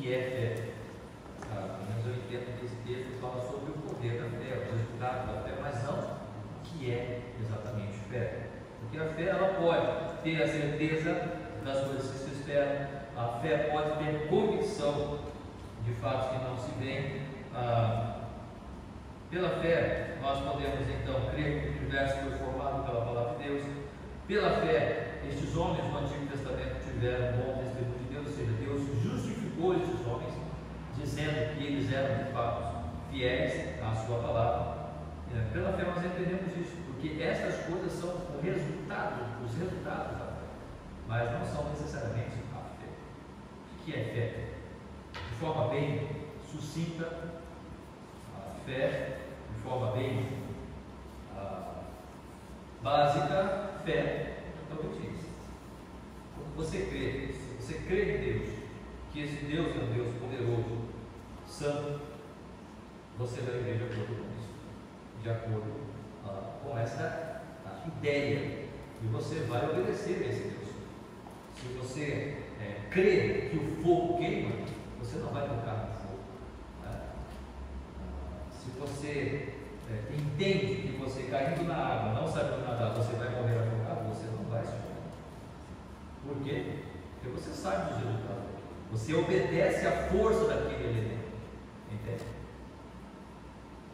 que é fé. Pelo menos eu entendo que esse texto fala sobre o poder da fé, os resultados da fé, mas não o que é exatamente fé. Porque a fé, ela pode ter a certeza das coisas que se esperam, a fé pode ter convicção de fatos que não se veem. Pela fé, nós podemos então crer que o universo foi formado pela palavra de Deus. Pela fé, estes homens no Antigo Testamento tiveram um bom testemunho de Deus, ou seja, Deus justificou estes homens, dizendo que eles eram de fato fiéis à sua palavra. Pela fé nós entendemos isso, porque essas coisas são o resultado, os resultados da fé, mas não são necessariamente a fé. O que é fé? De forma bem sucinta, a fé, de forma bem básica, fé é obediência. Quando você crê, se você crê em Deus, que esse Deus é um Deus poderoso, santo, você vai viver de acordo com isso, de acordo com essa ideia, e você vai obedecer a esse Deus. Se você crê que o fogo queima, você não vai tocar no fogo. Se você entende que você caindo na água, não sabendo nadar, você vai morrer afogado, você não vai se jogar. Por quê? Porque você sabe dos resultados. Você obedece à força daquele elemento. Entende?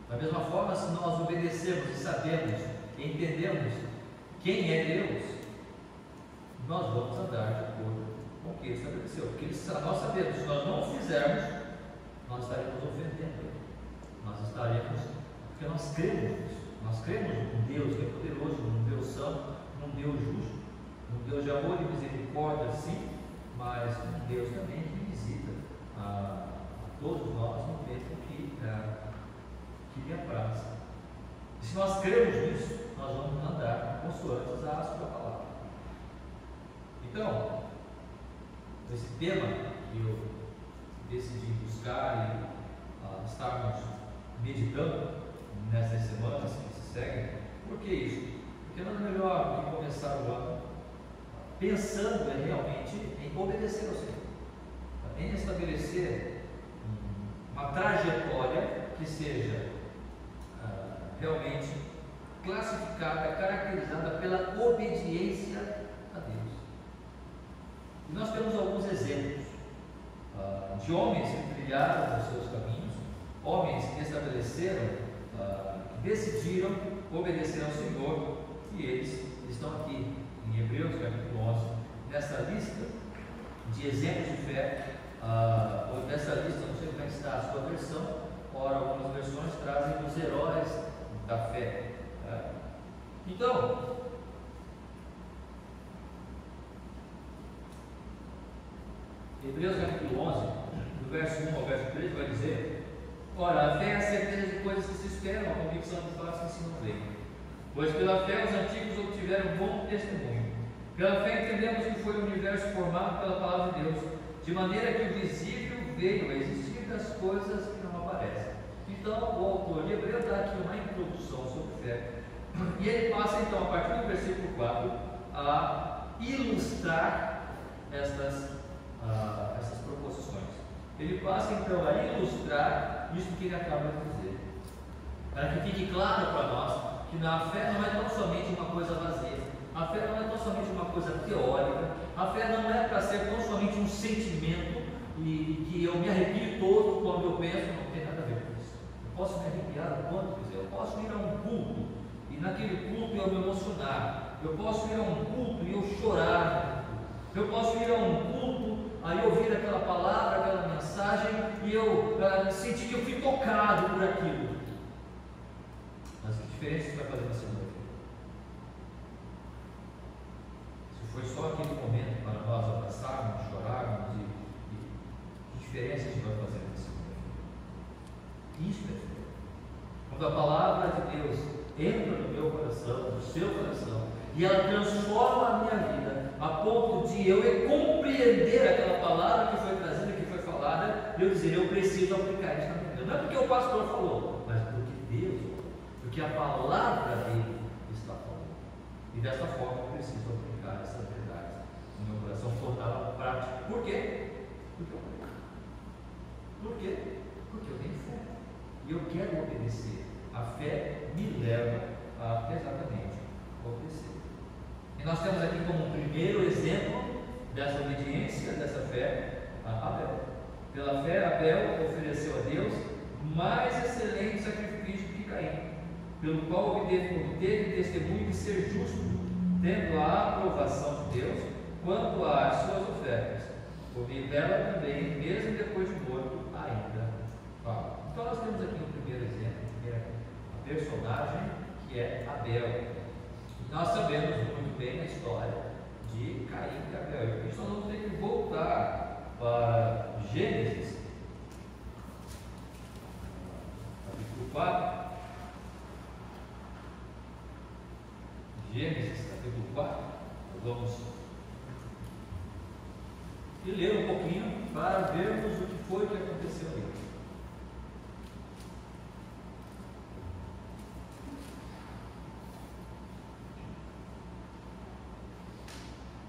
Da mesma forma, se nós obedecemos e sabemos, entendemos quem é Deus, nós vamos andar de acordo com o que Ele estabeleceu. Porque nós sabemos, se nós não o fizermos, nós estaremos ofendendo Ele. Nós estaremos, porque nós cremos nisso. Nós cremos num Deus que é poderoso, num Deus santo, num Deus justo, num Deus de amor e misericórdia, sim, mas um Deus também que visita a todos nós no momento que lhe apraz. E se nós cremos nisso, nós vamos andar consoantes à sua palavra. Então, esse tema que eu decidi buscar e estarmos meditando nessas semanas que se seguem, por que isso? Porque não é melhor do que começar o ano pensando realmente em obedecer ao Senhor, em estabelecer uma trajetória que seja realmente classificada, caracterizada pela obediência a Deus. E nós temos alguns exemplos de homens que trilharam os seus caminhos, homens que estabeleceram, que decidiram obedecer ao Senhor, e eles estão aqui em Hebreus capítulo 11, nessa lista de exemplos de fé. Nessa lista, não sei como é que está a sua versão, ora algumas versões trazem os heróis da fé. Então, Hebreus capítulo 11, do verso 1 ao verso 3, vai dizer: ora, a fé é a certeza de coisas que se esperam, a convicção de fatos que se não veem. Pois pela fé os antigos obtiveram bom testemunho. Pela fé entendemos que foi o universo formado pela palavra de Deus, de maneira que o visível veio a existir das coisas que não aparecem. Então, o autor de Hebreus dá aqui uma introdução sobre fé, e ele passa então, a partir do versículo 4, a ilustrar essas proposições. Ele passa então a ilustrar isso que ele acaba de dizer, para que fique claro para nós que na fé não é tão somente uma coisa vazia, a fé não é tão somente uma coisa teórica, a fé não é para ser tão somente um sentimento e que eu me arrepio todo quando eu penso. Não tem nada a ver com isso. Eu posso me arrepiar o quanto quiser, eu posso ir a um culto e naquele culto eu me emocionar, eu posso ir a um culto e eu chorar, eu posso ir a um culto, aí ouvir aquela palavra, aquela mensagem e eu sentir que eu fui tocado por aquilo. Mas que diferença isso vai fazer na segunda-feira? Se foi só aquele momento para nós abraçarmos, chorarmos, que diferença isso vai fazer na segunda-feira? Isso é fé. Quando a palavra de Deus entra no meu coração, no seu coração, e ela transforma a minha vida a ponto de eu compreender aquela palavra que foi trazida, que foi falada, e eu dizer, eu preciso aplicar isso na minha vida. Não é porque o pastor falou, mas porque Deus falou, porque a palavra dele está falando. E dessa forma eu preciso aplicar essas verdades no meu coração, torná-la prática. Por quê? Porque eu creio. Por quê? Porque eu tenho fé e eu quero obedecer. A fé me leva a exatamente obedecer. E nós temos aqui como um primeiro exemplo dessa obediência, dessa fé, Abel. Pela fé, Abel ofereceu a Deus mais excelente sacrifício que Caim, pelo qual obteve testemunho de ser justo, tendo a aprovação de Deus quanto às suas ofertas. Por meio dela também, mesmo depois de morto, ainda fala. Então nós temos aqui um primeiro exemplo, a personagem que é Abel. Nós sabemos muito bem a história de Caim e Abel. Por isso nós vamos ter que voltar para Gênesis, capítulo 4. Gênesis, capítulo 4. Nós vamos ler um pouquinho para vermos o que foi que aconteceu ali.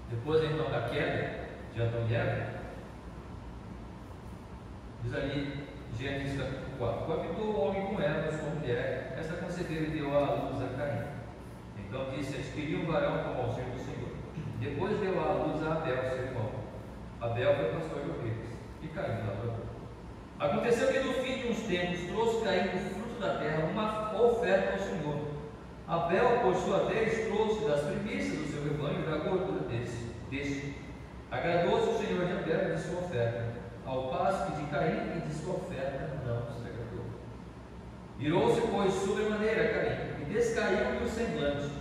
Depois então da queda de Adão e Eva, diz ali, Gênesis capítulo 4: coabitou o homem com Eva, sua mulher, esta concebeu e deu à luz a Caim. Então disse: adquiriu um varão como auxílio do Senhor. Depois deu à luz a Abel, seu irmão. Abel foi pastor de ovelhas, e Caim lavrador. Aconteceu que no fim de uns tempos trouxe Caim do fruto da terra uma oferta ao Senhor. Abel, por sua vez, trouxe das primícias do seu rebanho da gordura deste. Agradou-se o Senhor de Abel e de sua oferta, ao passo que de Caim e de sua oferta não se agradou. Irou-se, pois, sobremaneira Caim, e descaiu-lhe o semblante.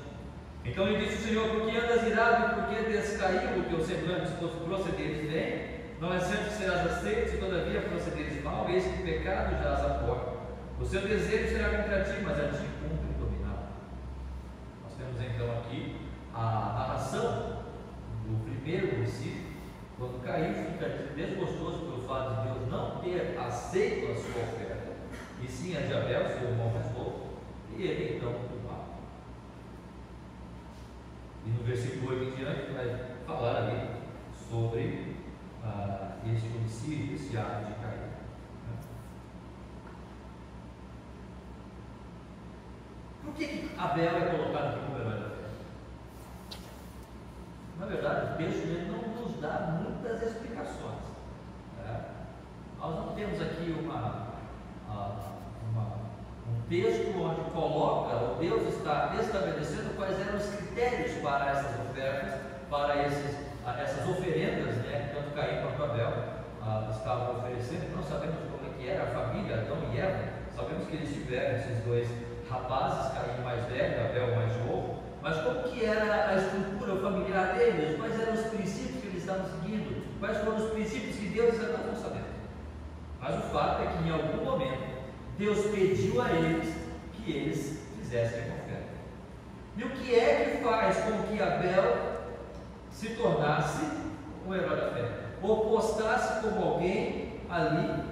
Então lhe disse o Senhor: por que andas irado e por que descaiu o teu semblante? Se procederes bem, não é certo que serás aceito, se todavia procederes mal, eis que o pecado jaz à porta. O seu desejo será contra ti, mas a ti cumpre dominar. Nós temos então aqui a narração do primeiro versículo, quando Caim fica desgostoso pelo fato de Deus não ter aceito a sua oferta, e sim a de Abel, seu irmão mais novo, e ele então o mata. E no versículo 8 em diante vai falar ali sobre este homicídio, esse ato de Caim. Por que Abel é colocado aqui como herói da fé? Na verdade, o texto ele não nos dá muitas explicações. Nós não temos aqui um texto onde coloca, ou Deus está estabelecendo quais eram os critérios para essas ofertas, para essas oferendas, né, que tanto Caim quanto Abel estavam oferecendo. Não sabemos como é que era a família Adão e Eva. Sabemos que eles tiveram esses dois rapazes, Caim mais velho, Abel mais novo. Mas como que era a estrutura familiar deles? Quais eram os princípios que eles estavam seguindo? Quais foram os princípios que Deus ainda não sabendo? Mas o fato é que em algum momento Deus pediu a eles que eles fizessem a oferta. E o que é que faz com que Abel se tornasse um herói da fé? Ou postasse como alguém ali,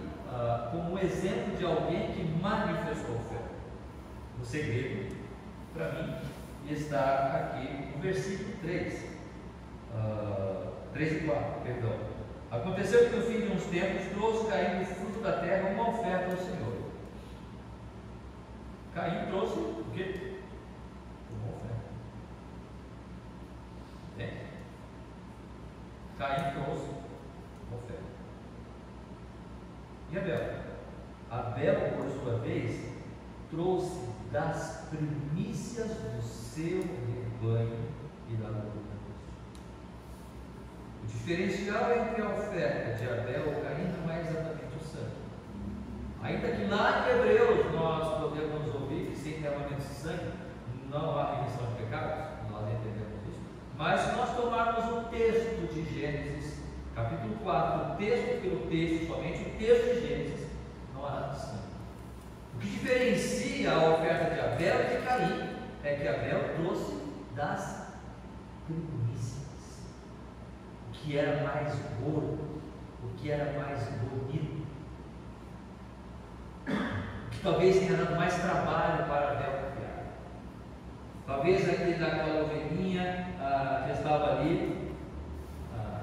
como um exemplo de alguém que manifestou fé? O segredo, para mim, está aqui no versículo 3 e 4, perdão. Aconteceu que no fim de uns tempos trouxe Caim do fruto da terra uma oferta ao Senhor. Caim trouxe o quê? Uma oferta. Caim trouxe uma oferta. E Abel? Abel, por sua vez, trouxe das primícias do seu rebanho e da gordura. O diferencial entre a oferta de Abel e Caim não é exatamente o sangue. Ainda que lá em Hebreus nós podemos ouvir que sem derramamento de sangue não há remissão de pecados, nós entendemos isso. Mas se nós tomarmos o texto de Gênesis, capítulo 4, o texto pelo texto, somente o texto de Gênesis, não há nada de sangue. O que diferencia a oferta de Abel e de Caim é que Abel trouxe das primícias, o que era mais gordo, o que era mais bonito, o que talvez tenha dado mais trabalho para Abel criar. Talvez aquela ovelhinha que estava ali,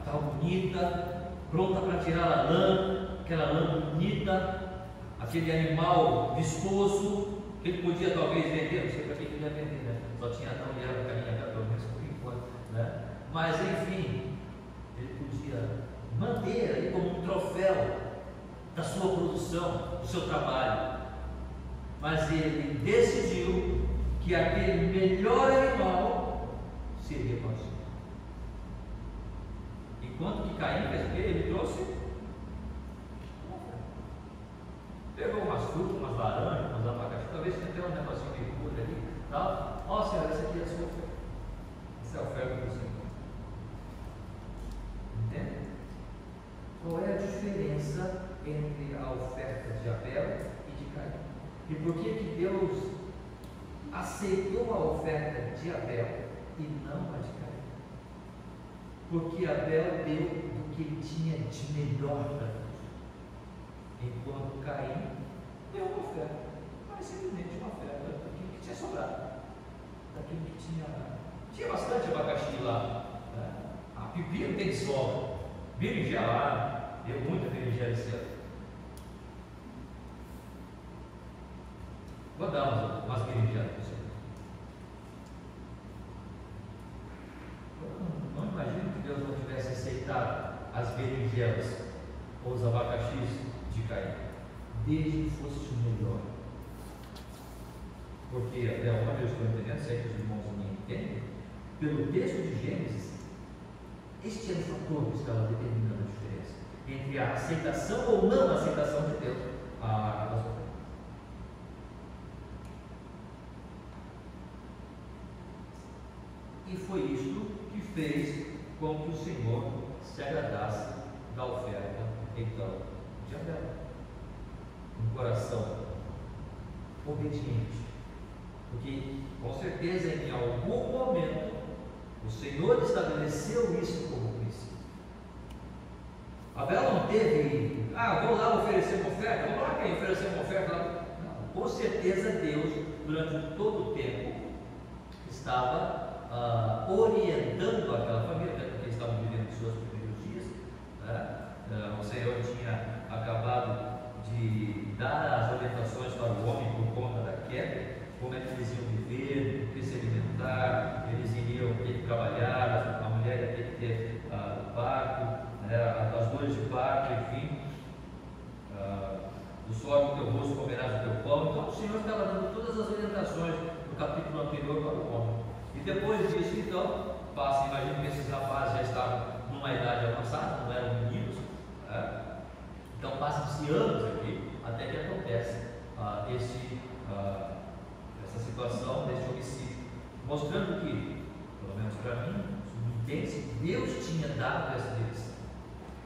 tão bonita, pronta para tirar a lã, aquela lã bonita, aquele animal vistoso, que ele podia talvez vender, não sei para quem ele ia vender, né? Só tinha Adão e Eva, caminha, pelo menos por enquanto, né? Mas enfim, ele podia manter ali como um troféu da sua produção, do seu trabalho. Mas ele decidiu que aquele melhor animal seria para o Senhor. Enquanto que Caim fez o quê? Ele trouxe, pegou umas frutas, umas laranjas, umas abacaxi, talvez tenha até um negocinho meio podre ali, tal. Ó Senhor, essa aqui é a sua oferta. Essa é a oferta do Senhor. Entende? Qual é a diferença entre a oferta de Abel e de Caim? E por que Deus aceitou a oferta de Abel e não a de Caim? Porque Abel deu do que ele tinha de melhor para Deus, enquanto Caim deu uma oferta, mas simplesmente uma oferta daquilo que tinha sobrado, daquilo que tinha bastante abacaxi lá, né? A pepino tem sobra, berinjela lá, deu muita berinjela esse ano. Vou dar umas berinjelas para você. Eu não imagino que Deus não tivesse aceitado as berinjelas ou os abacaxis de Caim, desde que fosse o melhor. Porque, até onde eu estou entendendo, sei que os irmãos me entendem, pelo texto de Gênesis, este é o fator que estava determinando a diferença entre a aceitação ou não aceitação de Deus às ofertas. E foi isto que fez com que o Senhor se agradasse da oferta, então, de Abel. Um coração obediente. Porque, com certeza, em algum momento, o Senhor estabeleceu isso como princípio. Abel não teve, vou lá oferecer uma oferta, vamos lá quem oferecer uma oferta lá. Não, com certeza Deus, durante todo o tempo, estava orientando aquela família, até porque eles estavam vivendo os seus primeiros dias, né? O Senhor tinha acabado de dar as orientações para o homem por conta da queda, como é que eles iam viver, o que se alimentar, eles iriam ter que trabalhar, a mulher ia ter que ter o parto, as dores de parto, enfim, do suor do teu rosto comerás o teu pão. Então o Senhor estava dando todas as orientações no capítulo anterior para o homem. E depois disso, então, imagino que esses rapazes já estavam numa idade avançada, não eram meninos, então passam-se anos aqui, até que acontece essa situação desse homicídio, mostrando que, pelo menos para mim, entende-se que Deus tinha dado essa direção.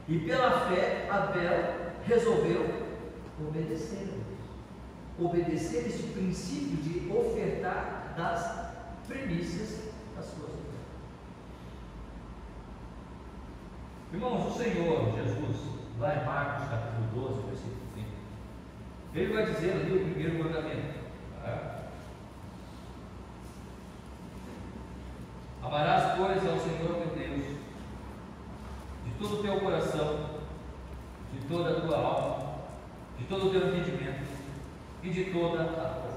E pela fé, Abel resolveu obedecer a Deus, obedecer esse princípio de ofertar das primícias das suas ofertas. Irmãos, o Senhor Jesus, lá em Marcos capítulo 12, versículo 30, ele vai dizer ali o primeiro mandamento: amarás, pois, ao Senhor teu Deus de todo o teu coração, de toda a tua alma, de todo o teu entendimento e de toda a tua força.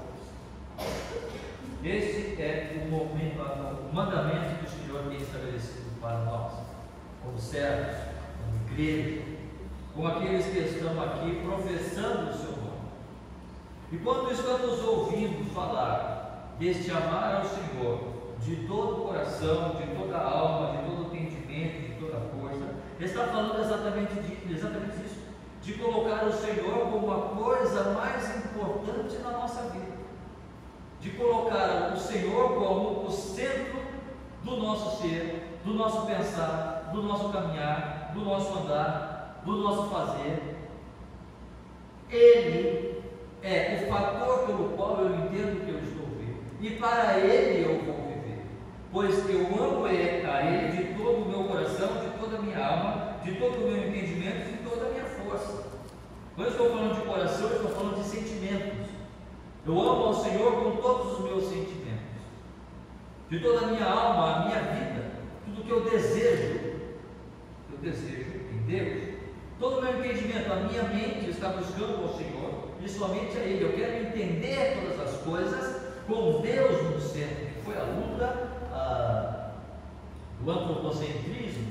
Esse é o mandamento que o Senhor tem estabelecido para nós, como servos, como igreja, como aqueles que estão aqui professando o seu nome. E quando estamos ouvindo falar deste amar ao Senhor de todo o coração, de toda a alma, de todo o entendimento, de toda a força, está falando exatamente disso, de colocar o Senhor como a coisa mais importante na nossa vida, de colocar o Senhor como o centro do nosso ser, do nosso pensar, do nosso caminhar, do nosso andar, do nosso fazer. Ele é o fator pelo qual eu entendo que eu estou vivo, e para Ele eu vou viver, pois eu amo a Ele de todo o meu coração, de toda a minha alma, de todo o meu entendimento e de toda a minha força. Quando eu estou falando de coração, eu estou falando de sentimentos. Eu amo ao Senhor com todos os meus sentimentos, de toda a minha alma, a minha vida, tudo que eu desejo em Deus. todo o meu entendimento, a minha mente está buscando ao Senhor e somente a Ele. Eu quero entender todas as coisas com Deus no centro. Que foi a luta do antropocentrismo,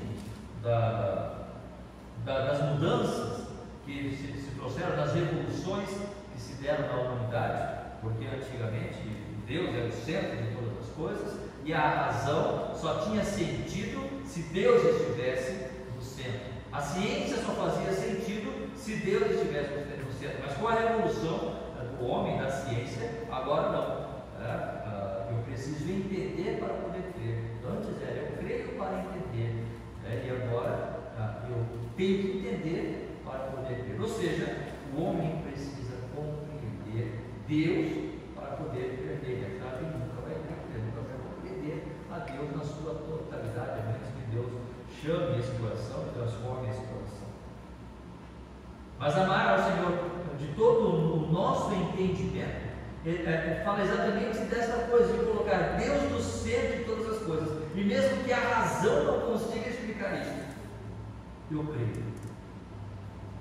das mudanças que se trouxeram, das revoluções que se deram na humanidade, porque antigamente Deus era o centro de todas as coisas e a razão só tinha sentido se Deus estivesse no centro. A ciência só fazia sentido se Deus estivesse no centro. Mas com a revolução do homem, da ciência, agora não. Eu preciso entender para poder crer. Antes era eu creio para entender, e agora eu tenho que entender para poder crer. Ou seja, o homem precisa compreender Deus para poder crer nele. Ele nunca vai crer, nunca vai compreender a Deus na sua totalidade, a menos que Deus chame esse coração e transforme esse coração. Mas amar ao Senhor de todo o nosso entendimento, ele fala exatamente dessa coisa, de colocar Deus no centro de todas as coisas, e mesmo que a razão não consiga explicar isso, eu creio.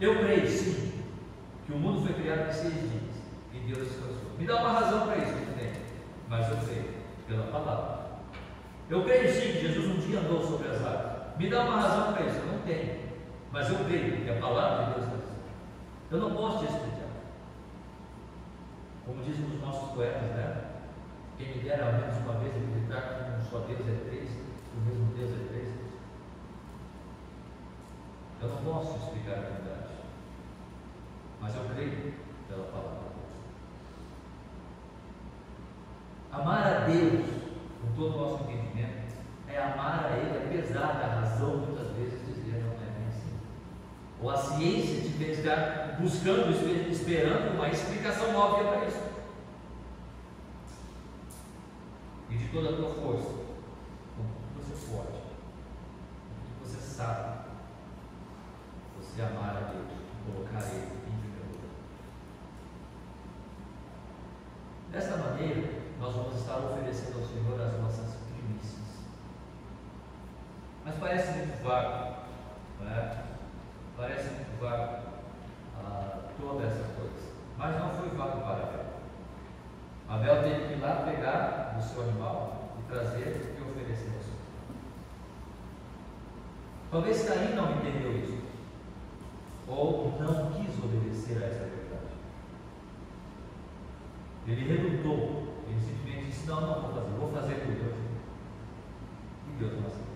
Eu creio sim, que o mundo foi criado em 6 dias, e Deus descansou. Me dá uma razão para isso, entende? Mas eu creio, pela palavra. Eu creio sim que Jesus um dia andou sobre as águas. Me dá uma razão para isso, eu não tenho. Mas eu creio que a palavra de Deus está dizendo. Eu não posso te explicar. Como dizem os nossos poetas, né? Quem me dera ao menos uma vez acreditar que um só Deus é 3, que o mesmo Deus é 3. Eu não posso explicar a verdade. Mas eu creio pela palavra. Amar a Deus com todo o nosso entendimento é amar a Ele, apesar da razão muitas vezes dizer não é bem assim. Ou a ciência de estar buscando, esperando uma explicação óbvia para isso. E de toda a tua força, com tudo que você pode, com tudo que você sabe, você amar a Deus, colocar Ele em primeiro lugar. Dessa maneira, nós vamos estar oferecendo ao Senhor as nossas primícias. Mas parece muito vago, não é? Parece muito vago toda essa coisa. Mas não foi vago para Abel. Abel teve que ir lá pegar o seu animal e trazer e oferecer ao Senhor. Talvez Caim não entendeu isso, ou não quis obedecer a essa verdade. Ele relutou. Ele simplesmente disse: não vou fazer por Deus. E Deus não aceitou.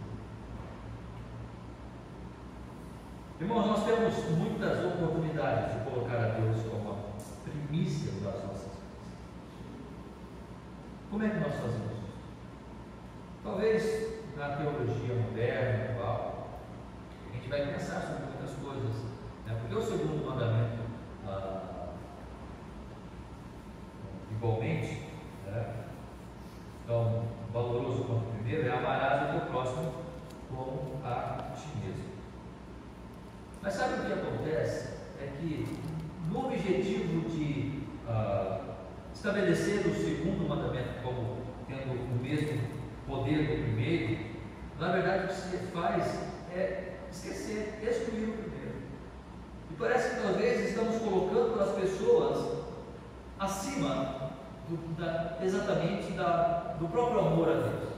Irmãos, nós temos muitas oportunidades de colocar a Deus como a primícia das nossas vidas. Como é que nós fazemos isso? Talvez na teologia moderna, atual, a gente vai pensar sobre muitas coisas, né? Porque o segundo mandamento, igualmente, tão valoroso quanto o primeiro, é amarás o teu próximo como a ti mesmo. Mas sabe o que acontece? É que no objetivo de estabelecer o segundo mandamento como tendo o mesmo poder do primeiro, na verdade o que se faz é esquecer, excluir o primeiro. E parece que às vezes estamos colocando as pessoas acima exatamente do próprio amor a Deus.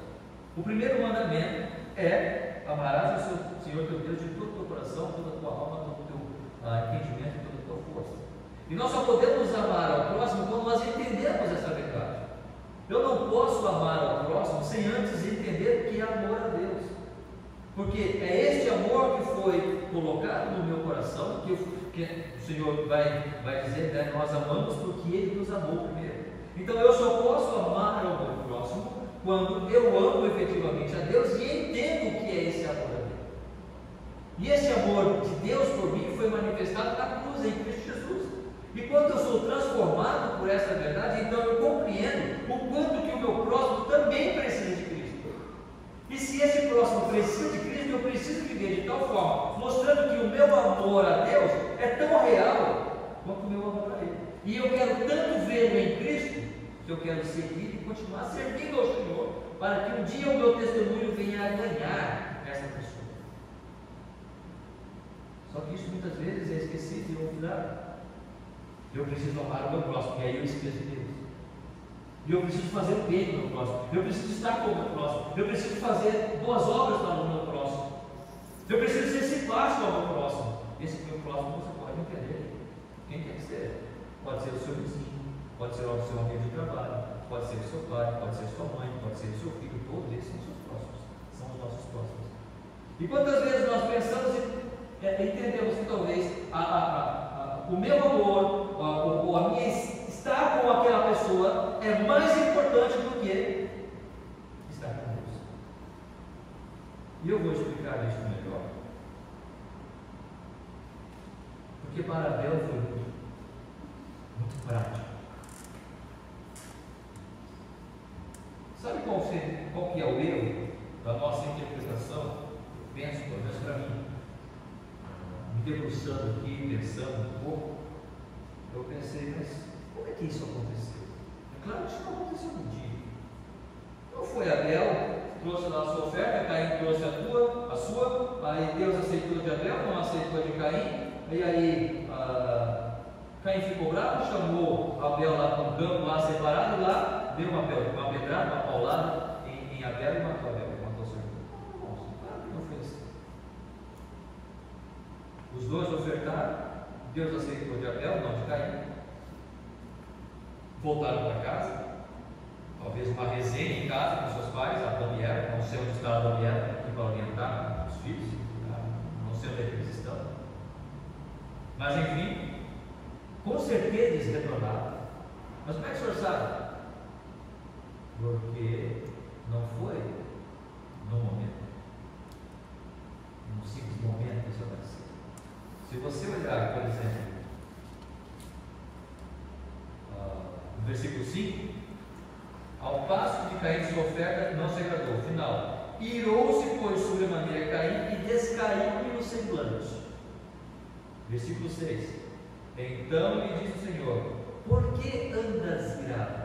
O primeiro mandamento é: amarás o Senhor teu Deus de todo o teu coração, toda a tua alma, todo o teu entendimento e toda a tua força. E nós só podemos amar ao próximo quando nós entendemos essa verdade. Eu não posso amar ao próximo sem antes entender o que é amor a Deus, porque é este amor que foi colocado no meu coração, que o Senhor vai dizer, né? Nós amamos porque Ele nos amou primeiro. Então eu só posso amar ao meu próximo quando eu amo efetivamente a Deus e entendo o que é esse amor a Deus. E esse amor de Deus por mim foi manifestado na cruz, em Cristo Jesus. E quando eu sou transformado por essa verdade, então eu compreendo o quanto que o meu próximo também precisa de Cristo. E se esse próximo precisa de Cristo, eu preciso viver de tal forma, mostrando que o meu amor a Deus é tão real quanto o meu amor a Ele. E eu quero tanto vê-lo em Cristo, que eu quero seguir e continuar servindo ao Senhor, para que um dia o meu testemunho venha a ganhar essa pessoa. Só que isso muitas vezes é esquecido e olvidado. Eu preciso amar o meu próximo, e aí eu esqueço de Deus. E eu preciso fazer o bem para o meu próximo. Eu preciso estar com o meu próximo. Eu preciso fazer boas obras para o meu próximo. Eu preciso ser simpático ao meu próximo. Esse meu próximo você pode entender quem quer que seja. Pode ser o seu vizinho, pode ser o seu amigo de trabalho, pode ser o seu pai, pode ser sua mãe, pode ser o seu filho. Todos esses são os seus próximos. São os nossos próximos. E quantas vezes nós pensamos e entendemos que talvez o meu amor, ou a minha estar com aquela pessoa é mais importante do que estar com Deus. E eu vou explicar isso melhor. Porque para Abel foi muito prático. Sabe qual que é o erro da nossa interpretação? Eu penso, pelo menos para mim, me debruçando aqui, pensando um pouco, eu pensei, mas como é que isso aconteceu? É claro que isso não aconteceu um dia. Não foi Abel, trouxe lá a sua oferta, Caim trouxe a sua, aí Deus aceitou de Abel, não aceitou de Caim, e aí Caim ficou bravo, chamou Abel lá para um campo lá separado, e lá deu uma pedrada, uma paulada em Abel e matou Abel, matou seu irmão. Claro que não foi assim. Os dois ofertaram, Deus aceitou de Abel, não de Caim. Voltaram para casa, talvez uma resenha em casa com seus pais, Adão e Eva, não sei onde está Adão e Eva, aqui para orientar os filhos, não sei onde é que eles estão. Mas enfim, com certeza eles retornaram. Mas como é que o senhor sabe? Porque não foi no momento, num simples momento que isso aconteceu. Se você olhar, por exemplo, no versículo 5, ao passo que Caim sua oferta não se agradou, final, irou-se por sobremaneira Caim e descaiu-lhe o semblante. Versículo 6, então lhe disse o Senhor: por que andas irado?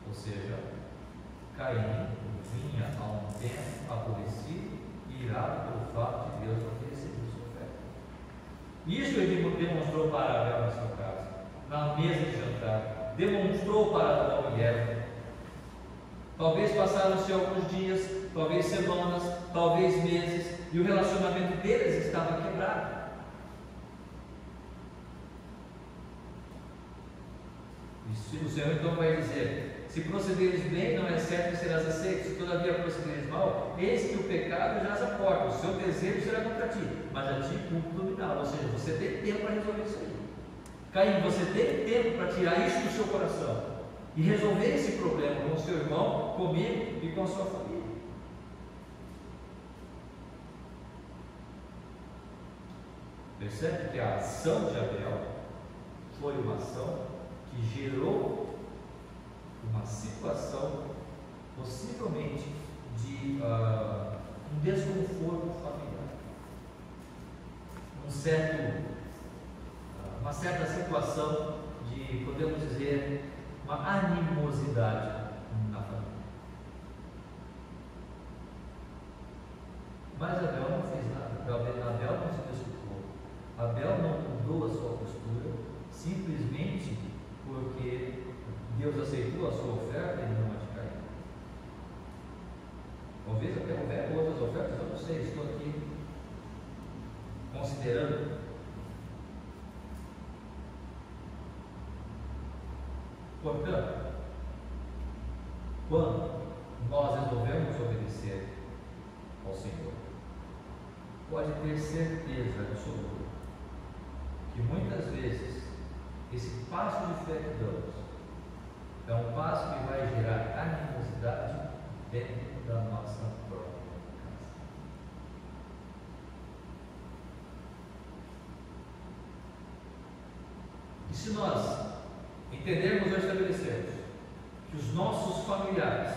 Ou seja, Caim vinha a um tempo aborrecido e irado pelo fato de Deus não ter recebido sua oferta. Isso ele demonstrou para Abel na sua casa, na mesa de jantar, demonstrou para Adão e Eva. Talvez passaram-se alguns dias, talvez semanas, talvez meses, e o relacionamento deles estava quebrado. E o Senhor então vai dizer: se procederes bem, não é certo que serás aceito; se todavia procederes mal, eis que o pecado jaz à porta, o seu desejo será contra ti, mas a ti culpa dominá-lo. Ou seja, você tem tempo para resolver isso aí. Caim, você tem tempo para tirar isso do seu coração e resolver esse problema com o seu irmão, comigo e com a sua família. Percebe que a ação de Abel foi uma ação que gerou uma situação possivelmente de um desconforto familiar, uma certa situação de, podemos dizer, uma animosidade na família. Mas Abel não fez nada, Abel não se desculpou, Abel não mudou a sua postura, simplesmente porque Deus aceitou a sua oferta e não a de Caim. Talvez até houver outras ofertas, eu não sei, estou aqui considerando. Portanto, quando nós resolvemos obedecer ao Senhor, pode ter certeza absoluta que muitas vezes esse passo de fé que damos é um passo que vai gerar animosidade dentro da nossa própria casa. E se nós entendermos ou estabelecermos que os nossos familiares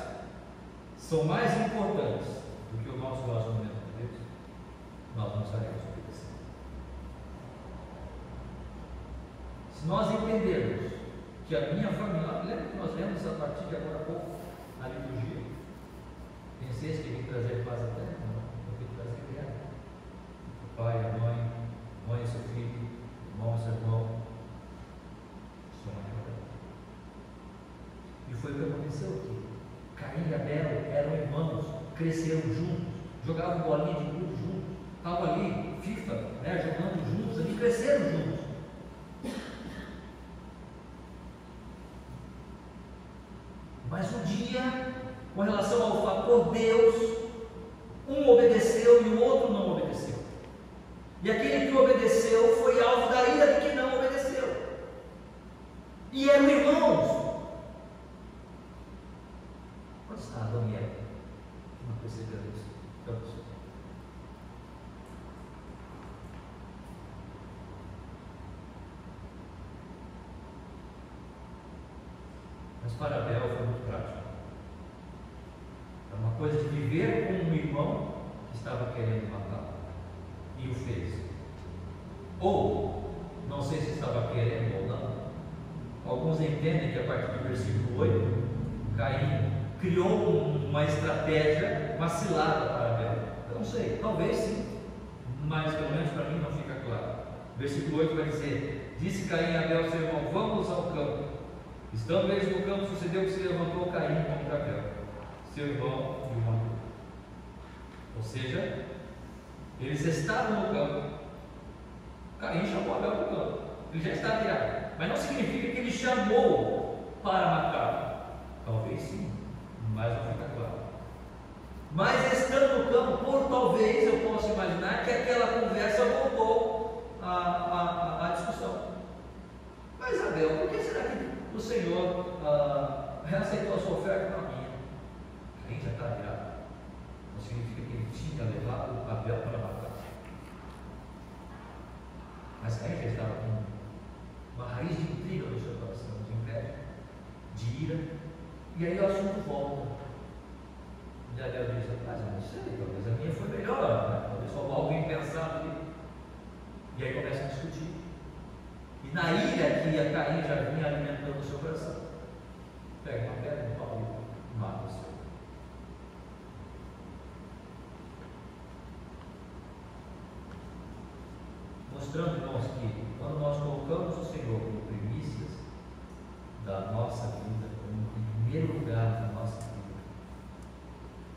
são mais importantes do que o nosso relacionamento com Deus, nós não estaremos obedecendo. Se nós entendermos que a minha família, lembra que nós lemos essa partilha agora há pouco na liturgia? Penseis que vim trazer paz à terra? Não, eu vim trazer guerra. O pai cresceram juntos, jogavam bolinha de gude juntos, estavam ali, FIFA, jogando juntos, ali cresceram juntos. Mas um dia, com relação ao fator Deus, um obedeceu e o outro não obedeceu. E aquele que obedeceu foi alvo da ira de que não obedeceu. E eram irmãos. Onde está Adão e Eva? Não percebeu isso? Mas para Abel foi muito prático. É uma coisa de viver com um irmão que estava querendo matá-lo e o fez. Ou, não sei se estava querendo ou não, alguns entendem que a partir do versículo 8, Caim criou uma estratégia, uma cilada para Abel. Eu não sei, talvez sim, mas pelo menos para mim não fica claro. Versículo 8 vai dizer: disse Caim a Abel seu irmão, vamos ao campo. Estando eles no campo, sucedeu que se levantou Caim contra Abel, seu irmão, e o matou. Ou seja, eles estavam no campo. Caim chamou Abel para o campo. Ele já está virado. Mas não significa que ele chamou para matá-lo. Talvez sim, mas não fica claro. Mas estando no campo, por talvez eu possa imaginar que aquela conversa voltou à discussão. Mas Abel, por que será que o Senhor reaceitou a sua oferta na minha? Caim já está virado. Não significa que ele tinha levado Abel para matar. Mas Caim já estava com uma raiz de intriga no seu coração, de inveja, de ira, e aí o assunto volta. E Abel diz: mas eu não sei, talvez a minha foi melhor, né? Talvez só algo bem pensado ali. E aí começa a discutir. E na ira que a Caim já vinha alimentando o seu coração, pega uma pedra, um pau e mata o seu. Mostrando, irmãos, que quando nós colocamos o Senhor como primícias da nossa vida, como em primeiro lugar da nossa vida,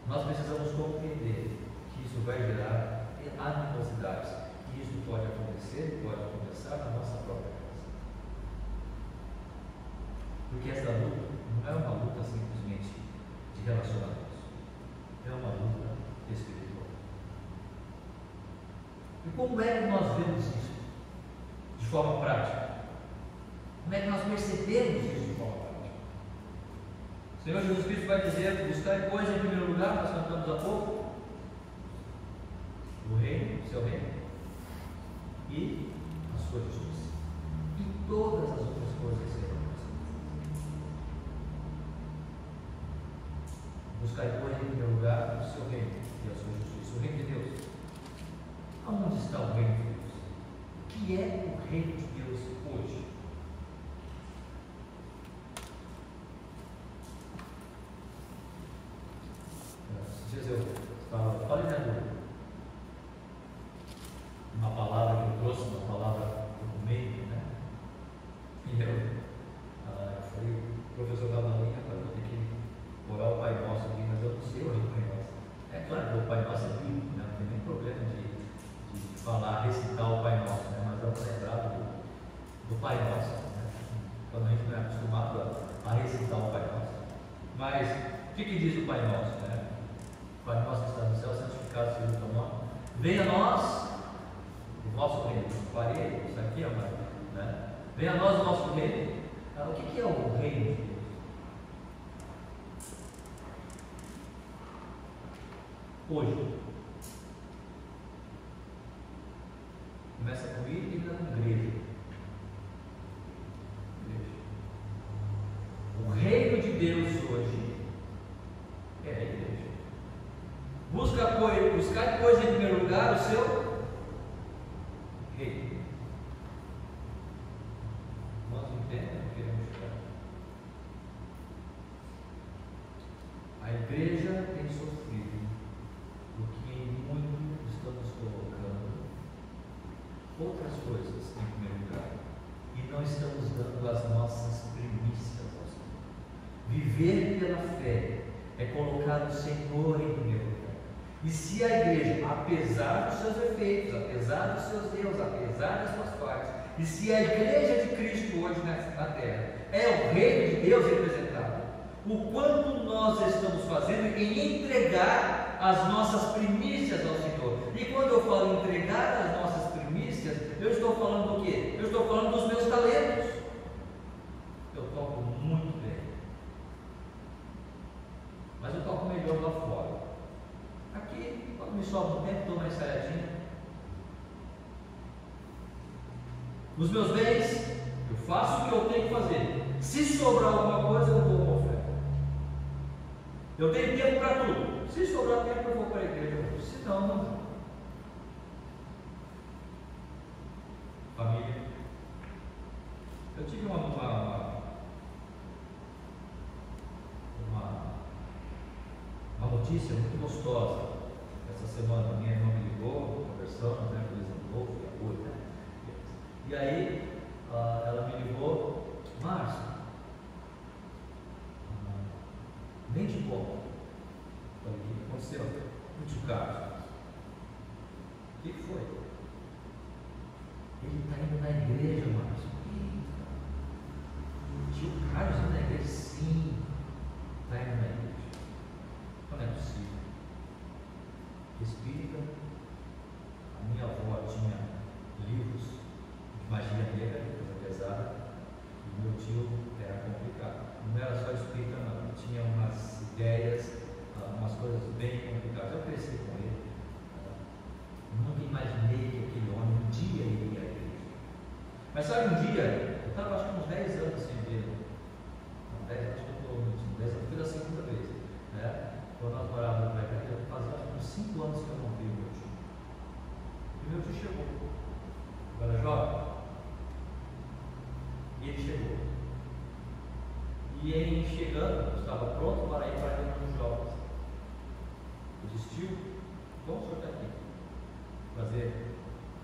nós precisamos compreender que isso vai gerar animosidades, que isso pode acontecer, pode começar na nossa própria casa. Porque essa luta não é uma luta simplesmente de relacionamentos, é uma luta espiritual. E como é que nós vemos isso de forma prática? Como é que nós percebemos isso de forma prática? O Senhor Jesus Cristo vai dizer: buscar coisa em primeiro lugar, nós cantamos há pouco, o reino, o seu reino, e a sua justiça. E todas as outras coisas serão acrescentadas. Buscar coisa em primeiro lugar, o seu reino e a sua justiça. O reino de Deus. Aonde está o reino de Deus? O que é o reino de Deus hoje? Esses dias eu estava validando uma palavra que eu trouxe, uma palavra do meio, né? E eu falei: o professor estava na linha, eu vou ter que orar o Pai Nosso aqui, mas eu não sei orar o Pai Nosso. É claro que o Pai Nosso é bíblico, né? Não tem nem problema de falar, recitar o Pai Nosso, né? Mas vamos lembrar do Pai Nosso, né? Quando a gente não é acostumado a recitar o Pai Nosso. Mas o que diz o Pai Nosso, né? O Pai Nosso que está no céu, santificado seja o teu nome. Venha a nós o nosso reino. Parei, isso aqui é uma, né? Venha a nós o nosso reino. O que é o reino de Deus? Hoje. Começa com ir e na igreja. O reino de Deus hoje é a igreja. Buscar coisa em primeiro lugar, o seu reino. Nós entendemos que queremos chegar. A igreja tem sofrido porque em muito estamos colocando outras coisas em primeiro lugar e não estamos dando as nossas primícias ao Senhor. Viver pela fé é colocar o Senhor em primeiro lugar. E se a igreja, apesar dos seus efeitos, apesar dos seus erros, apesar das suas falhas, e se a igreja de Cristo hoje na terra é o reino de Deus representado, o quanto nós estamos fazendo em entregar as nossas primícias ao Senhor. E quando eu falo entregar as nossas primícias, eu estou falando do quê? Eu estou falando dos meus talentos. Eu toco muito bem, mas eu toco melhor lá fora. Aqui, quando me sobra um tempo, dou uma ensaiadinha. Nos meus bens, eu faço o que eu tenho que fazer. Se sobrar alguma coisa, eu dou uma oferta. Eu tenho tempo para tudo. Se sobrar tempo, eu vou para a igreja. Se não, não vou. Família. Eu tive uma notícia muito gostosa. Essa semana minha irmã me ligou, conversando, né, coisa novo, né? E aí ela me ligou, Márcio, nem de volta. Falei, o que aconteceu? O tio Carlos. O que foi? Ele está indo na igreja, Márcio. O tio Carlos indo na igreja? Sim, está indo na igreja. Não é possível. Espírita, a minha avó tinha livros de magia negra, coisa pesada, e meu tio era complicado. Não era só espírita, não, tinha umas ideias, umas coisas bem complicadas. Eu cresci com ele, nunca imaginei que aquele homem um dia iria à igreja. Mas sabe, um dia, eu estava acho que uns 10 anos sem ver, acho que eu estou mentindo, 10 anos, foi da segunda vez, né? Quando nós morávamos no Brasil, fazia uns 5 anos que eu não vi o meu tio. E meu tio chegou. Eu era jovem. E ele chegou. E ele chegando, eu estava pronto para ir para a reunião dos jovens. Eu disse, tio, como o senhor está aqui? Prazer.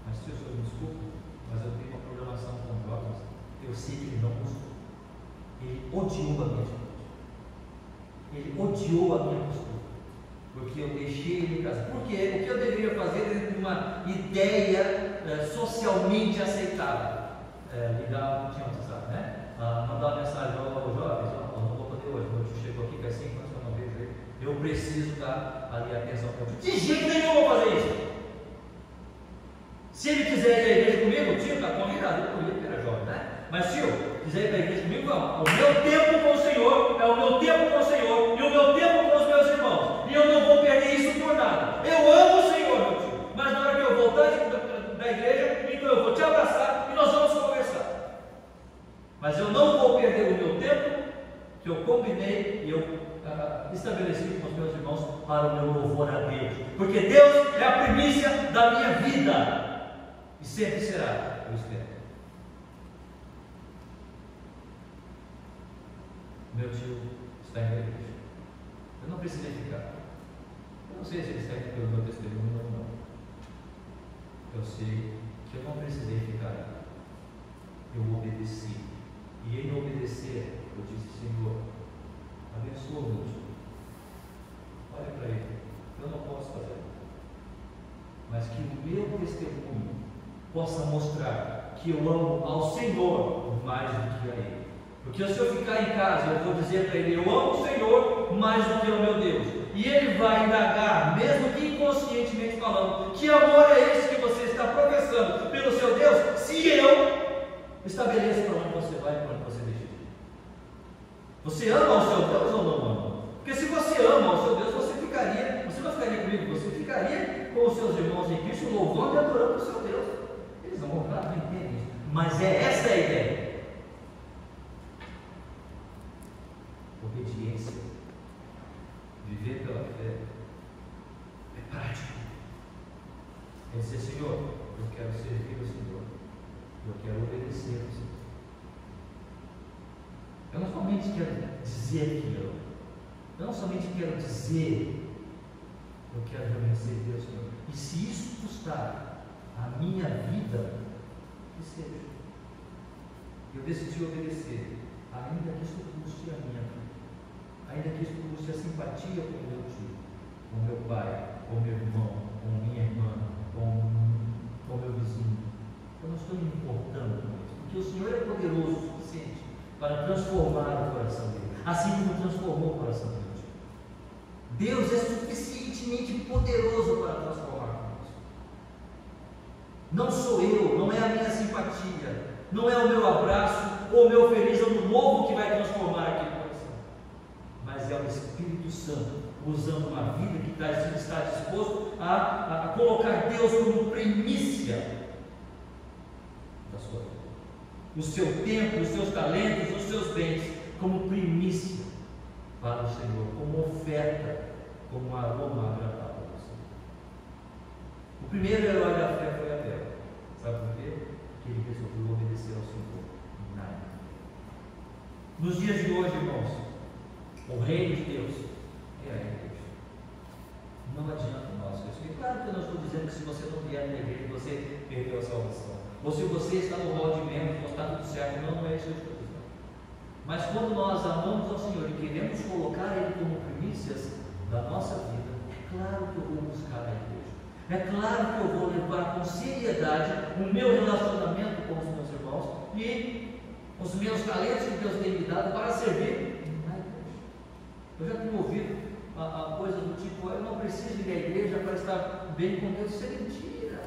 Mas tio, o senhor me desculpa, mas eu tenho uma programação com os jovens. Eu sei que ele não gostou. Ele odiou a minha atitude. Ele odiou a minha postura, porque eu deixei ele em casa. Porque o que eu deveria fazer dentro de uma ideia socialmente aceitável? Ligar, tinha WhatsApp, né? Mandar uma mensagem aos jovens: não vou poder hoje, meu tio chegou aqui, faz 5 anos que eu não vejo ele. Eu preciso dar ali atenção para o tio. De jeito nenhum eu vou fazer isso. Se ele quiser ir à igreja comigo, tio, está convidado. Eu não ia, porque era jovem, né? Mas tio, quiser ir para a igreja comigo, vamos. O meu tempo com o Senhor é o meu tempo com o Senhor e o meu tempo com os meus irmãos. E eu não vou perder isso por nada. Eu amo o Senhor, meu tio. Mas na hora que eu voltar da igreja, então eu vou te abraçar e nós vamos conversar. Mas eu não vou perder o meu tempo que eu combinei e eu estabeleci com os meus irmãos para o meu louvor a Deus. Porque Deus é a primícia da minha vida. E sempre será, eu espero. Meu tio está em igreja. Eu não precisei ficar. Eu não sei se ele está aqui pelo meu testemunho ou não. Eu sei que eu não precisei ficar. Eu obedeci. E em obedecer, eu disse, Senhor, abençoa meu tio. Olha para ele. Eu não posso fazer nada. Mas que o meu testemunho possa mostrar que eu amo ao Senhor mais do que a Ele. Porque se eu ficar em casa, eu vou dizer para Ele, eu amo o Senhor mais do que o meu Deus. E Ele vai indagar, mesmo que inconscientemente falando, que amor é esse que você está professando pelo seu Deus, se eu estabeleço para onde você vai e para onde você deixa de ir. Você ama o seu Deus ou não ama? Porque se você ama o seu Deus, você não ficaria comigo, você ficaria com os seus irmãos em Cristo, louvando e adorando o seu Deus. Eles não vão falar, não entendem isso. Mas é essa a ideia. Obediência, viver pela fé, é prático. É dizer, Senhor, eu quero servir ao Senhor, eu quero obedecer ao Senhor. Eu não somente quero dizer que eu, não somente quero dizer, eu quero realmente servir ao Senhor. E se isso custar a minha vida, que seja. Eu decidi obedecer, ainda que isso custe a minha vida. ainda que isso produza simpatia com o meu tio, com o meu pai, com o meu irmão, com minha irmã, com o meu vizinho. Eu não estou me importando com isso, porque o Senhor é poderoso o suficiente para transformar o coração dele, assim como transformou o coração dele. Deus é suficientemente poderoso para transformar conosco. Não sou eu, não é a minha simpatia, não é o meu abraço ou o meu feliz ano novo que vai transformar aquele coração, mas é o Espírito Santo usando uma vida que está disposto a colocar Deus como primícia da sua vida, o seu tempo, os seus talentos, os seus bens como primícia para o Senhor, como oferta, como um aroma agradável ao Senhor. O primeiro herói da fé foi Abel. Sabe por quê? Porque ele resolveu obedecer ao Senhor. Nada. Nos dias de hoje, irmãos, o reino de Deus é a igreja. Não adianta nós isso. E claro que eu não estou dizendo que se você não vier na igreja, você perdeu a salvação. Ou se você está no rol de membros, está tudo certo. Não, não é isso que eu estou dizendo. Mas quando nós amamos ao Senhor e queremos colocar Ele como primícias da nossa vida, é claro que eu vou buscar a igreja. É claro que eu vou levar com seriedade o meu relacionamento com os meus irmãos e os meus talentos que Deus tem me dado para servir na igreja. Eu já tenho ouvido coisas do tipo: eu não preciso ir à igreja para estar bem com Deus. Isso é mentira.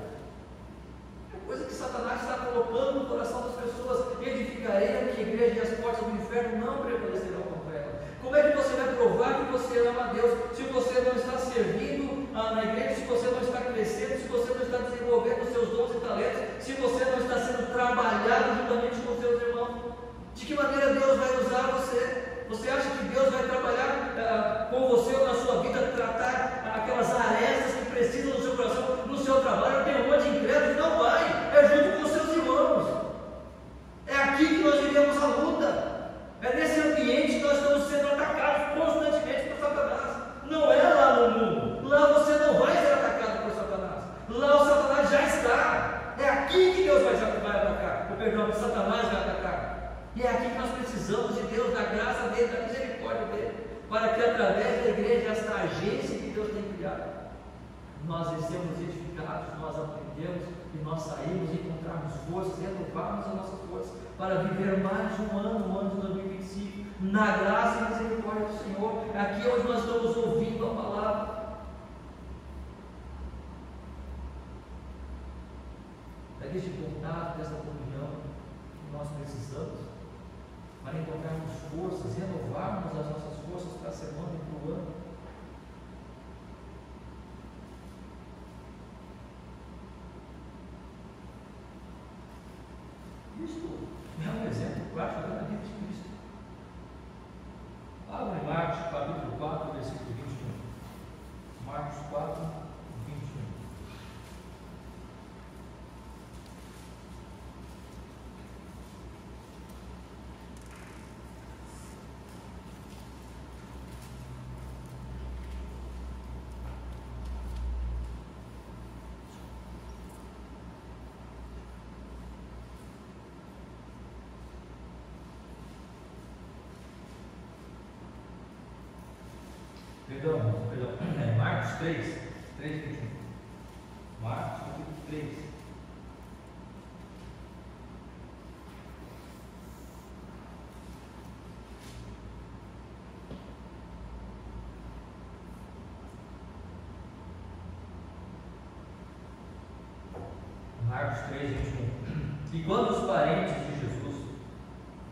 É coisa que Satanás está colocando no coração das pessoas. Edificarei a minha igreja e as portas do inferno não prevalecerão contra ela. Como é que você vai provar que você ama a Deus se você não está servindo na igreja, se você não está crescendo, se você não está desenvolvendo os seus dons e talentos, se você não está sendo trabalhado juntamente com os seus irmãos? De que maneira Deus vai usar você? Você acha que Deus vai trabalhar com você ou na sua vida, tratar aquelas arestas que precisam do seu coração, no seu trabalho? Tem um monte de incrédulos, não vai, é junto com os seus irmãos. É aqui que nós vivemos a luta. É nesse ambiente que nós estamos sendo atacados constantemente por Satanás. Não é lá no mundo. Lá você não vai ser atacado por Satanás. Lá o Satanás já está. É aqui que Deus vai atacar. O perdão que Satanás vai atacar. E é aqui que nós precisamos de Deus, da graça dele, da misericórdia dele, para que através da igreja, esta agência que Deus tem criado, nós sermos edificados, nós aprendemos e nós saímos e encontrarmos forças, renovarmos as nossas forças para viver mais um ano, o ano de 2025, na graça e misericórdia do Senhor. É aqui onde nós estamos ouvindo a palavra. É deste contato, desta comunhão que nós precisamos para encontrarmos forças, renovarmos as nossas forças para a semana e para o ano. Isto é um exemplo prático da vida de Cristo. Abra em Marcos capítulo 4, versículo 21. Marcos 4, 21. Perdão, Marcos 3, 21. Marcos capítulo 3. Marcos 3, 21. E quando os parentes de Jesus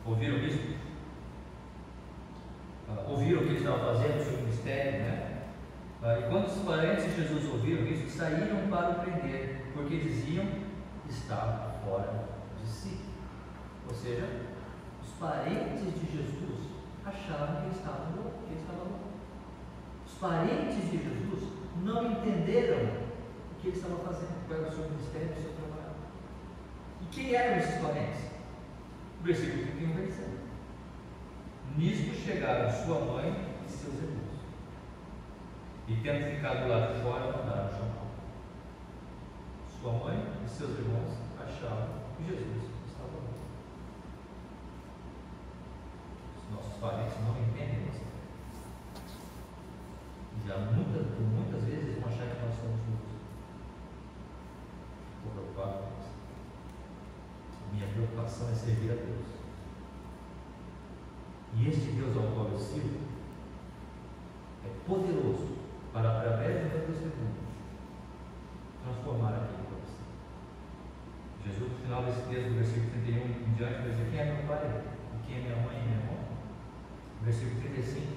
ouviram isso, ouviram o que ele estava fazendo, o seu ministério, né? E quando os parentes de Jesus ouviram isso, saíram para o prender, porque diziam que estava fora de si. Ou seja, os parentes de Jesus achavam que ele estava louco, Os parentes de Jesus não entenderam o que ele estava fazendo, qual era o seu ministério, o seu trabalho. E quem eram esses parentes? O versículo 31 vai dizer: nisto chegaram sua mãe e seus irmãos, e tendo ficado lá de fora, mandaram chamá-lo. Sua mãe e seus irmãos achavam que Jesus estava morto. Os nossos parentes não entendem isso. muitas vezes vão achar que nós somos justos. Estou preocupado com isso. Minha preocupação é servir a Deus. E este Deus ao qual eu sirvo é poderoso para, através do meu testemunho, transformar aquele coração. Jesus, no final desse texto, do versículo 31 em diante, vai dizer: quem é meu pai? E quem é minha mãe e minha irmã? Versículo 35: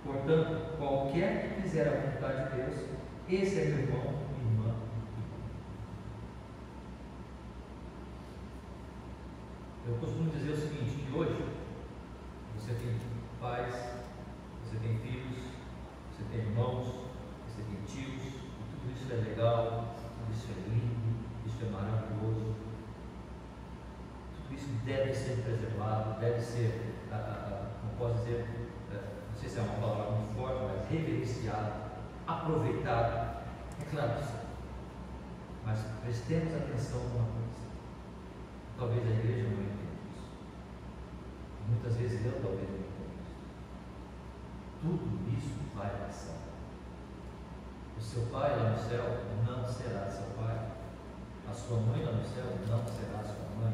portanto, qualquer que fizer a vontade de Deus, esse é meu irmão, minha irmã. Eu costumo dizer o seguinte, que hoje você tem pais, você tem filhos, você tem irmãos, você tem tios, e tudo isso é legal, tudo isso é lindo, isso é maravilhoso, tudo isso deve ser preservado, deve ser, não posso dizer, não sei se é uma palavra muito forte, mas reverenciado, aproveitado, é claro que sim, mas prestemos atenção numa coisa, talvez a igreja não entenda isso, muitas vezes eu talvez não entenda isso, tudo isso vai passar. O seu pai lá no céu não será seu pai, a sua mãe lá no céu não será sua mãe,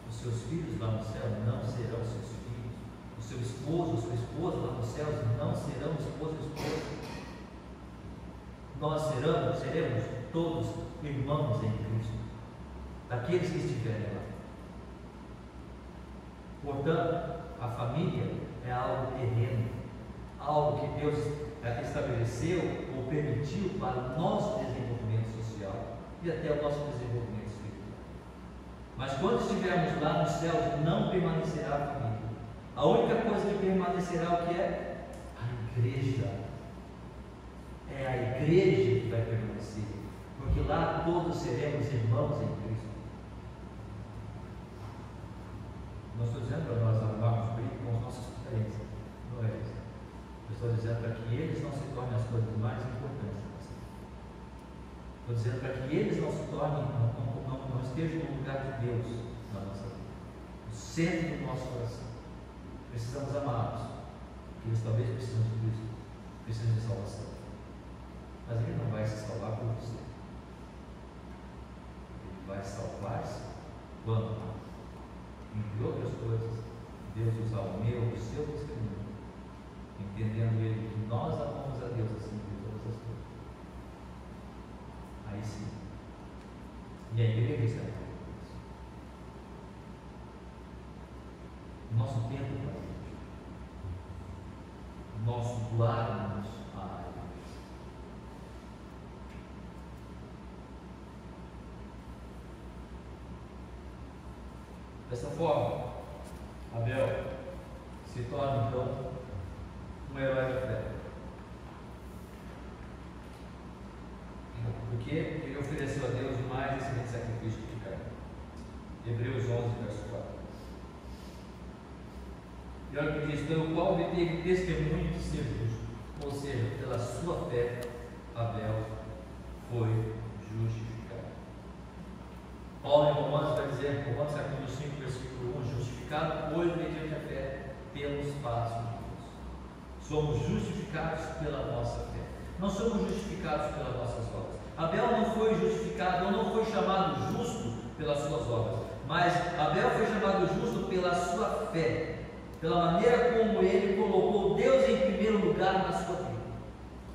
os seus filhos lá no céu não serão seus filhos, o seu esposo, sua esposa lá no céu não serão esposo e esposa. Nós seremos todos irmãos em Cristo, daqueles que estiverem lá. Portanto, a família é algo terreno, algo que Deus estabeleceu ou permitiu para o nosso desenvolvimento social e até o nosso desenvolvimento espiritual. Mas quando estivermos lá nos céus, não permanecerá a família. A única coisa que permanecerá o que é? A igreja. É a igreja que vai permanecer, porque lá todos seremos irmãos em Cristo. Não estou dizendo para nós arrumarmos briga com os nossos parentes, não é isso. Eu estou dizendo para que eles não se tornem as coisas mais importantes da nossa vida. Estou dizendo para que eles não se tornem, não estejam no lugar de Deus na nossa vida, no centro do nosso coração. Precisamos amá-los, porque eles talvez precisam de Cristo, precisam de salvação. Mas Ele não vai se salvar por você. Ele vai salvar-se quando, entre outras coisas, Deus usar o meu e o seu testemunho, entendendo Ele que nós amamos a Deus assim de todas as coisas. Aí sim. E a igreja está com isso. Nosso tempo para a igreja. Nosso doarmos à igreja. Dessa forma, Abel se torna então um herói da fé. Porque ele ofereceu a Deus o mais excelente sacrifício que caiu. Hebreus 11, verso 4. E olha o que diz: pelo qual ele teve testemunho de ser justo, ou seja, pela sua fé, Abel foi justificado. Paulo em Romanos vai dizer, Romanos capítulo 5, versículo 1, justificado, pois, mediante a fé, pelos passos de Deus. Somos justificados pela nossa fé. Não somos justificados pelas nossas obras. Abel não foi justificado, ou não foi chamado justo pelas suas obras, mas Abel foi chamado justo pela sua fé, pela maneira como ele colocou Deus em primeiro lugar na sua vida.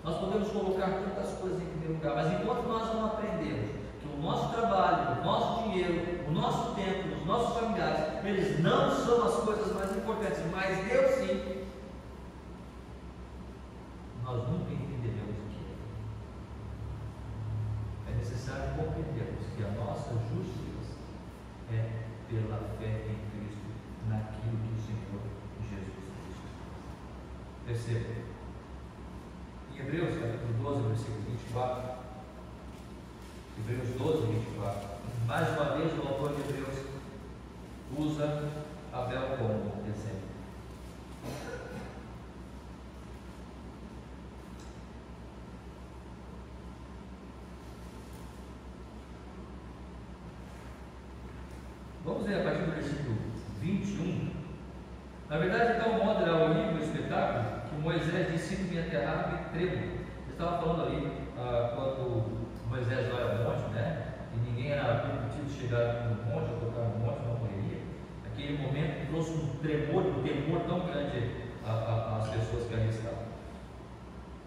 Nós podemos colocar tantas coisas em primeiro lugar, mas enquanto nós não aprendemos que o nosso trabalho, o nosso dinheiro, o nosso tempo, os nossos familiares, eles não são as coisas mais importantes, mas Deus sim, nós nunca entenderemos o que é. É necessário compreendermos que a nossa justiça é pela fé em Cristo, naquilo que o Senhor Jesus Cristo. Perceba, em Hebreus capítulo 12, versículo 24, Hebreus 12, 24, mais uma vez o autor de Hebreus usa Abel como exemplo. Vamos ver a partir do versículo 21. Na verdade, de tal modo era horrível o espetáculo que Moisés disse: sinto-me aterrado e tremo. estava falando ali, quando Moisés vai ao monte, né? E ninguém era permitido chegar no monte, ou tocar no monte, não poderia. Aquele momento trouxe um tremor, um temor tão grande às pessoas que ali estavam.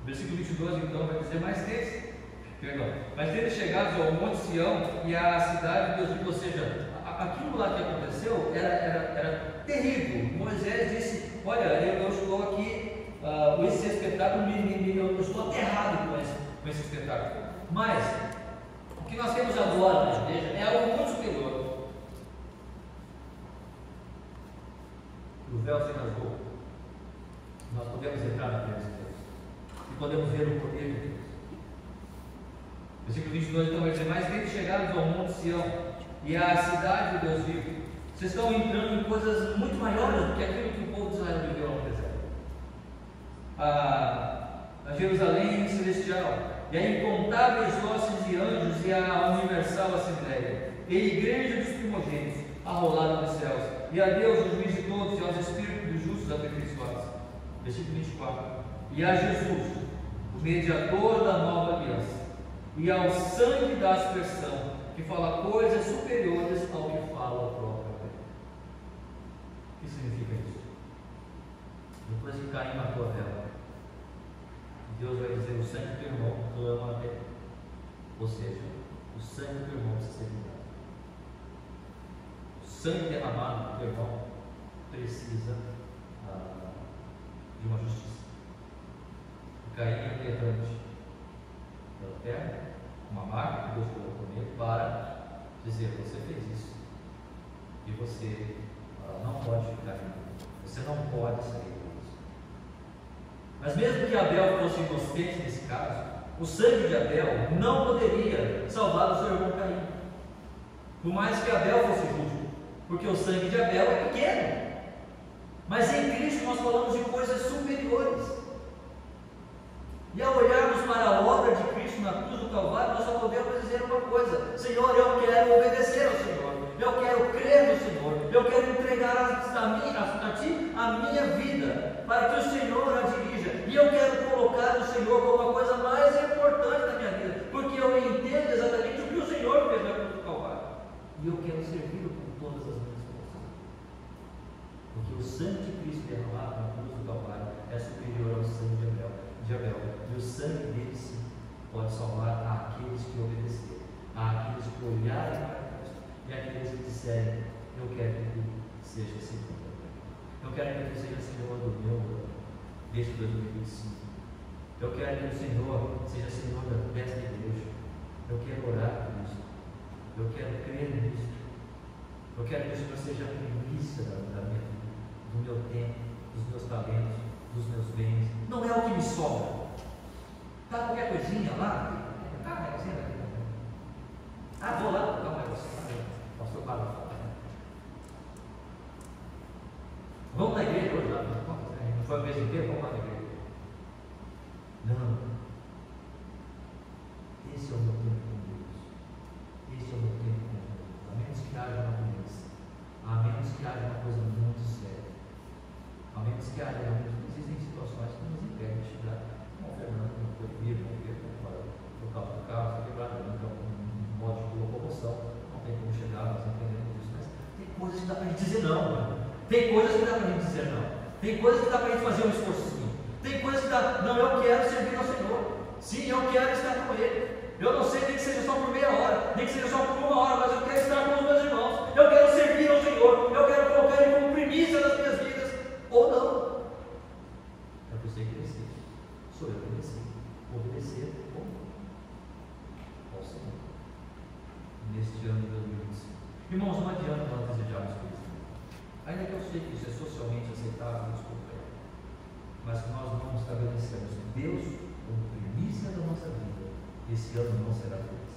O versículo 22 então vai dizer: mas tendo chegado ao Monte Sião e à cidade de Deus, ou seja, aquilo lá que aconteceu era terrível. Moisés disse: olha, eu estou aqui, esse espetáculo, eu estou aterrado com esse espetáculo. Mas o que nós temos agora na igreja é algo muito superior. O véu se rasgou. Nós podemos entrar na presença de Deus e podemos ver o poder de Deus. Versículo 22 então vai dizer: mas tendo chegado ao Monte Sião e à cidade de Deus vivo, vocês estão entrando em coisas muito maiores do que aquilo que o povo de Israel viveu no deserto. A Jerusalém celestial, e a incontáveis hostes de anjos, e a universal assembleia, e a igreja dos primogênitos, a rolar nos céus, e a Deus, o juiz de todos, e aos espíritos dos justos aperfeiçoados. Versículo 24: e a Jesus, o mediador da nova aliança, e ao sangue da aspersão, que fala coisas superiores ao que fala a própria fé. O que significa isso? Depois que Caim matou Abel, Deus vai dizer: o sangue do teu irmão clama até. Ou seja, o sangue do teu irmão precisa ser cuidado. O sangue derramado do teu irmão precisa de uma justiça. O Caim é um errante pela terra, uma marca que Deus colocou nele para dizer: você fez isso e você não pode ficar aqui, você não pode sair disso. Mas mesmo que Abel fosse inocente nesse caso, o sangue de Abel não poderia salvar o seu irmão Caim, por mais que Abel fosse justo, porque o sangue de Abel é pequeno. Mas em Cristo nós falamos de coisas superiores. E ao olharmos para a obra de Cristo na cruz do Calvário, nós só podemos dizer uma coisa: Senhor, eu quero obedecer ao Senhor, eu quero crer no Senhor, eu quero entregar a Ti a minha vida, para que o Senhor a dirija, e eu quero colocar o Senhor como a coisa mais importante da minha vida, porque eu entendo exatamente o que o Senhor fez na cruz do Calvário, e eu quero servi-lo com todas as minhas forças, porque o sangue de Cristo derramado na cruz do Calvário é superior ao sangue de Abel. E o sangue dele sim pode salvar àqueles que obedecerem, àqueles que olharem para Cristo, e àqueles que disserem: eu quero que tu seja Senhor, eu quero que tu seja Senhor do meu ano, desde 2025, eu quero que o Senhor seja Senhor desta igreja, eu quero orar por isso, eu quero crer nisso, eu quero que o Senhor seja a primícia da minha vida, do meu tempo, dos meus talentos, dos meus bens. Não é o que me sobra. Tá qualquer coisinha lá? Vou lá tocar um negocinho. Pastor Paulo. Vamos na igreja hoje lá? Não foi a vez inteira? Vamos lá na igreja. Não. Esse é o meu tempo com Deus. Esse é o meu tempo com Deus. A menos que haja uma doença, a menos que haja uma coisa muito séria, a menos que haja realmente. Existem situações que nos impedem de chegar. Como o Fernando não foi vir, por causa do carro, foi quebrado, então um modo de locomoção, não tem como chegar, nós entendemos isso, mas tem coisas que dá para a gente dizer não, mano. Tem coisas que dá para a gente dizer não, tem coisas que dá para a gente fazer um esforçozinho, tem coisas que dá, não, eu quero servir ao Senhor, sim, eu quero estar com Ele, eu não sei, nem que seja só por meia hora, nem que seja só por uma hora, mas eu quero estar com os meus irmãos, eu quero servir ao Senhor, eu quero colocar Ele como primícia das minhas vidas, ou não. É você crescer, sou eu obedecer ao Senhor neste ano de 2025. Irmãos, não adianta nós desejarmos coisas, ainda que eu sei que isso é socialmente aceitável, desculpa, mas que nós não estabelecemos Deus como primícia da nossa vida, esse ano não será feliz.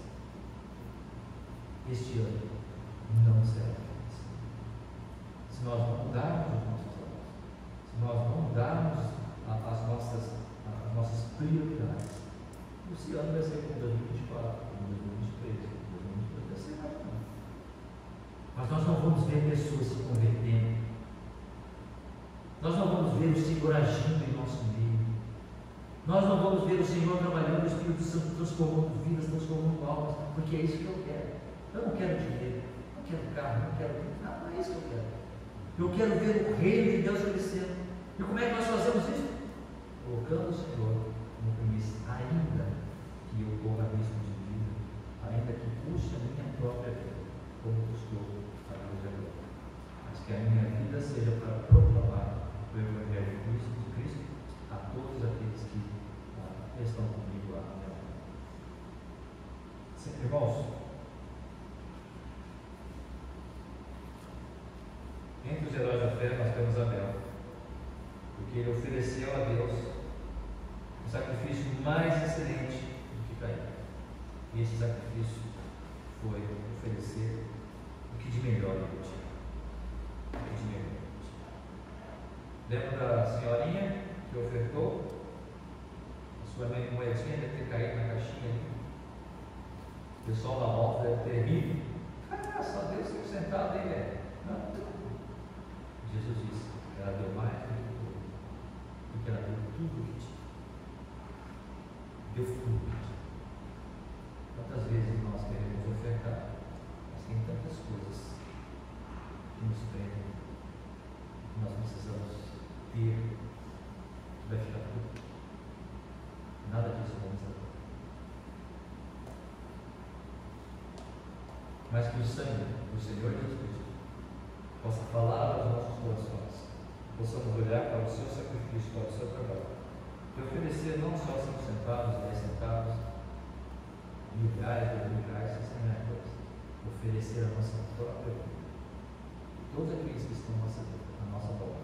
Este ano não será feliz. Se nós não mudarmos os nossos olhos, se nós não mudarmos as nossas prioridades, esse ano vai ser como 2024, como 2023, como 2022, vai ser mais não. Mas nós não vamos ver pessoas se convertendo, nós não vamos ver o Senhor agindo em nosso meio, Nós não vamos ver o Senhor trabalhando, o Espírito Santo transformando vidas, transformando almas, porque é isso que eu quero. Eu não quero dinheiro, não quero carro, não quero nada, não é isso que eu quero. Eu quero ver o reino de Deus crescendo. E como é que nós fazemos isso? Colocando o Senhor como primícia, ainda que eu corra risco de vida, ainda que custe a minha própria vida, como custou a vida de agora. Mas que a minha vida seja para proclamar o Evangelho de Cristo a todos aqueles que estão comigo lá. Irmãos, entre os heróis da fé nós temos Abel, porque ele ofereceu a Deus um sacrifício mais excelente do que Caim. E esse sacrifício foi oferecer o que de melhor ele tinha. O que de melhor ele tinha. Lembra da senhorinha que ofertou? A sua moedinha deve ter caído na caixinha ali. O pessoal da volta deve ter rido. Só Deus tem sentado aí, velho. Não. Jesus disse que ela deu mais do que tudo, porque ela deu tudo o que tinha. Deu tudo o que tinha. Quantas vezes nós queremos ofertar, mas tem tantas coisas que nos prendem, que nós precisamos ter, que vai ficar tudo. Nada disso vamos dar. Mas que o sangue do Senhor Jesus Cristo possa falar aos nossos corações, possamos olhar para o seu sacrifício, para o seu trabalho, e oferecer não só 5 centavos, 10 centavos, R$1.000, R$2.000, isso não é coisa. Oferecer a nossa própria vida. Todos aqueles que estão à nossa volta,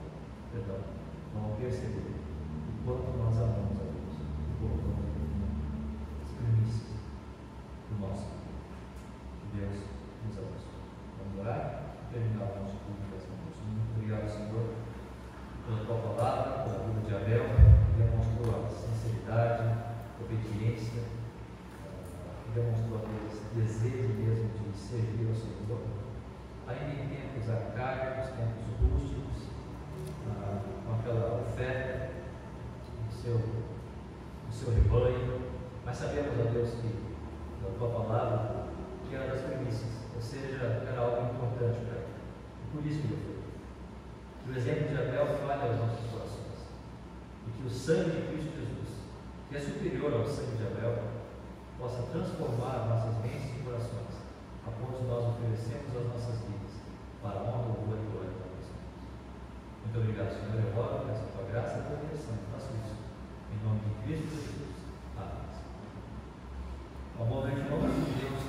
vão perceber o quanto nós amamos a Deus, o quanto nós amamos as primícias do nosso vida. Que Deus nos abençoe. Vamos orar? Terminar o nosso culto dessa noite. Muito obrigado, Senhor, pela tua palavra, pela vida de Abel, que demonstrou a sinceridade, a obediência, que demonstrou a Deus desejo mesmo de servir ao Senhor, ainda em tempos arcaicos, tempos rústicos, com aquela oferta do seu rebanho, mas sabemos, a Deus, que a tua palavra, que era das primícias, ou seja, era algo importante para ele. E por isso que ele foi. Que o exemplo de Abel fale aos nossos corações. E que o sangue de Cristo Jesus, que é superior ao sangue de Abel, possa transformar nossas mentes e corações, a ponto de nós oferecemos as nossas vidas para a honra, louvor e glória da nossa Deus. Muito obrigado, Senhor. Eu oro, peço a tua graça e a tua direção. Faço isso em nome de Cristo Jesus. Amém. Uma boa noite, irmãos. Deus